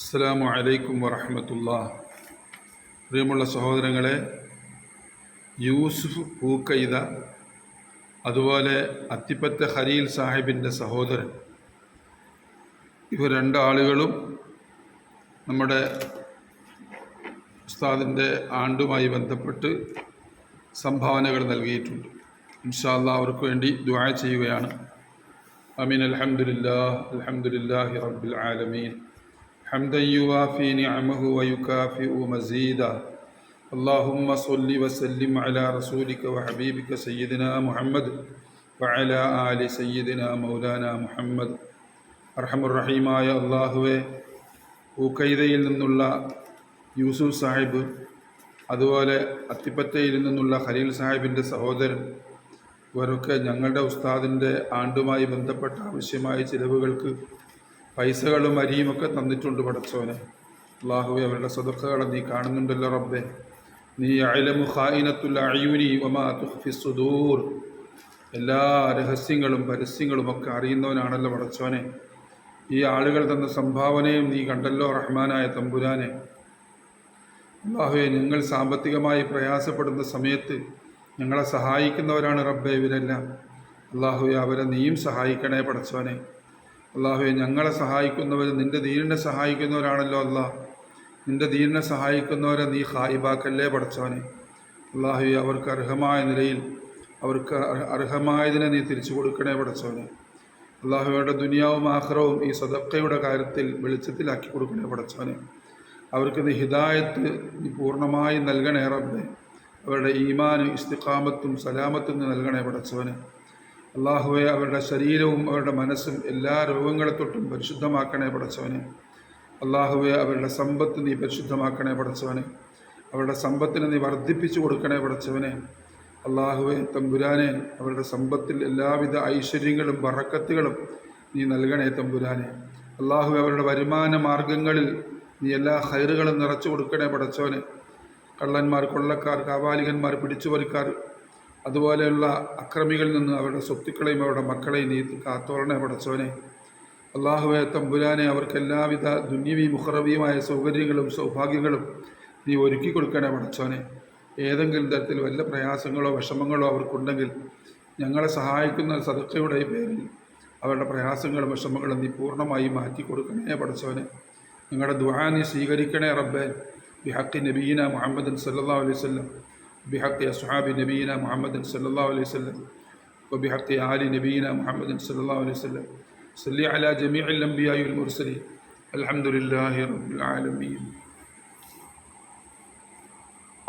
അസ്സലാമു അലൈക്കും വറഹ്മത്തുള്ളാഹി. പ്രിയമുള്ള സഹോദരങ്ങളെ, യൂസുഫ് പൂക്കൈത, അതുപോലെ അത്തിപ്പറ്റ ഖലീൽ സാഹിബിൻ്റെ സഹോദരൻ, ഇവർ രണ്ടാളുകളും നമ്മുടെ ഉസ്താദിൻ്റെ ആണ്ടുമായി ബന്ധപ്പെട്ട് സംഭാവനകൾ നൽകിയിട്ടുണ്ട്. ഇൻഷാ അല്ലാഹ് അവർക്ക് വേണ്ടി ദുആ ചെയ്യുകയാണ്. ആമീൻ. അൽഹംദുലില്ലാഹി റബ്ബിൽ ആലമീൻ. حمدا يوافي نعمه ويكافئ مزيدا. اللهم صل وسلم على رسولك وحبيبك سيدنا محمد وعلى آل سيدنا مولانا محمد. അർഹമുർ റഹീമായ അല്ലാഹുവേ, പൂക്കൈതയിൽ നിന്നുള്ള യൂസുഫ് സാഹിബ്, അതുപോലെ അത്തിപ്പറ്റയിൽ നിന്നുള്ള ഖലീൽ സാഹിബിൻ്റെ സഹോദരൻ, ഇവരൊക്കെ ഞങ്ങളുടെ ഉസ്താദിൻ്റെ ആണ്ടുമായി ബന്ധപ്പെട്ട ആവശ്യമായ ചിലവുകൾക്ക് പൈസകളും അരിയുമൊക്കെ തന്നിട്ടുണ്ട്. പടച്ചോനെ അല്ലാഹുവേ, അവരുടെ സദഖകളെ നീ കാണുന്നുണ്ടല്ലോ റബ്ബേ. നീ അഅലമു ഖായിനത്തുൽ അയൂനി വമാ തുഖ്ഫി സുദൂർ, എല്ലാ രഹസ്യങ്ങളും പരസ്യങ്ങളും ഒക്കെ അറിയുന്നവനാണല്ലോ പടച്ചോനെ. ഈ ആളുകൾ തന്ന സംഭാവനയും നീ കണ്ടല്ലോ റഹ്മാനായ തമ്പുരാനെ. അല്ലാഹുവേ, ഞങ്ങൾ സാമ്പത്തികമായി പ്രയാസപ്പെടുന്ന സമയത്ത് ഞങ്ങളെ സഹായിക്കുന്നവരാണ് റബ്ബേ ഇവരെല്ലാം. അല്ലാഹുവേ, അവരെ നീയും സഹായിക്കണേ പടച്ചോനെ. അല്ലാഹുവേ, ഞങ്ങളെ സഹായിക്കുന്നവർ നിൻ്റെ ദീനിനെ സഹായിക്കുന്നവരാണല്ലോ അല്ലാഹ്. നിൻ്റെ ദീനിനെ സഹായിക്കുന്നവരെ നീ ഖായിബാക്കല്ലേ പടച്ചവനെ. അല്ലാഹുവേ, അവർക്ക് അർഹമായ നിലയിൽ അവർക്ക് അർഹമായതിനെ നീ തിരിച്ചു കൊടുക്കണേ പടച്ചവനെ. അല്ലാഹുവയുടെ ദുനിയാവും ആഖിറവും ഈ സദഖയുടെ കാര്യത്തിൽ വെളിച്ചത്തിലാക്കി കൊടുക്കണേ പടച്ചവനെ. അവർക്ക് നീ ഹിദായത്ത് നീ പൂർണ്ണമായി നൽകണേ റബ്ബേ. അവരുടെ ഈമാനും ഇസ്തിഖാമത്തും സലാമത്തും നീ നൽകണേ പടച്ചവനെ. അല്ലാഹുവേ, അവരുടെ ശരീരവും അവരുടെ മനസ്സും എല്ലാ രോഗങ്ങളെ തൊട്ടും പരിശുദ്ധമാക്കണേ പടച്ചവനെ. അല്ലാഹുവേ, അവരുടെ സമ്പത്ത് നീ പരിശുദ്ധമാക്കണേ പടച്ചവനെ. അവരുടെ സമ്പത്തിനെ നീ വർദ്ധിപ്പിച്ചു കൊടുക്കണേ പടച്ചവനെ. അല്ലാഹുവേ തമ്പുരാനെ, അവരുടെ സമ്പത്തിൽ എല്ലാവിധ ഐശ്വര്യങ്ങളും ബറക്കത്തുകളും നീ നൽകണേ തമ്പുരാനെ. അല്ലാഹുവേ, അവരുടെ വരുമാന മാർഗങ്ങളിൽ നീ എല്ലാ ഖൈറുകളും നിറച്ചു കൊടുക്കണേ പടച്ചവനെ. കള്ളന്മാർ, കൊള്ളക്കാർ, കാപാലികന്മാർ, പിടിച്ചുപറിക്കാർ, അതുപോലെയുള്ള അക്രമികളിൽ നിന്ന് അവരുടെ സ്വത്തുക്കളെയും അവരുടെ മക്കളെയും നീ കാത്തോളണേ പടച്ചവനെ. അല്ലാഹുവേ തമ്പുരാനെ, അവർക്ക് എല്ലാവിധ ദുന്യവി മുഖറവിയുമായ സൗകര്യങ്ങളും സൗഭാഗ്യങ്ങളും നീ ഒരുക്കി കൊടുക്കണേ പടച്ചവനെ. ഏതെങ്കിലും തരത്തിൽ വല്ല പ്രയാസങ്ങളോ വിഷമങ്ങളോ അവർക്കുണ്ടെങ്കിൽ ഞങ്ങളെ സഹായിക്കുന്ന സദഖയുടെ പേരിൽ അവരുടെ പ്രയാസങ്ങളും വിഷമങ്ങളും നീ പൂർണ്ണമായി മാറ്റി കൊടുക്കണേ പടച്ചവനെ. ഞങ്ങളുടെ ദുആ നീ സ്വീകരിക്കണേ റബ്ബേ. ബിഹഖി നബീന മുഹമ്മദൻ സല്ലല്ലാഹു അലൈഹി വസല്ലം, ബിഹഖി അസ്ഹാബി നബീന മുഹമ്മദൻ സല്ലല്ലാഹു അലൈഹി വസല്ലം, വബിഹഖി ആലി നബീന മുഹമ്മദൻ സല്ലല്ലാഹു അലൈഹി വസല്ലം. സല്ലി അലാ ജമീഇൽ അംബിയാഇ വൽ മുർസലീൻ. അൽഹംദുലില്ലാഹി റബ്ബിൽ ആലമീൻ.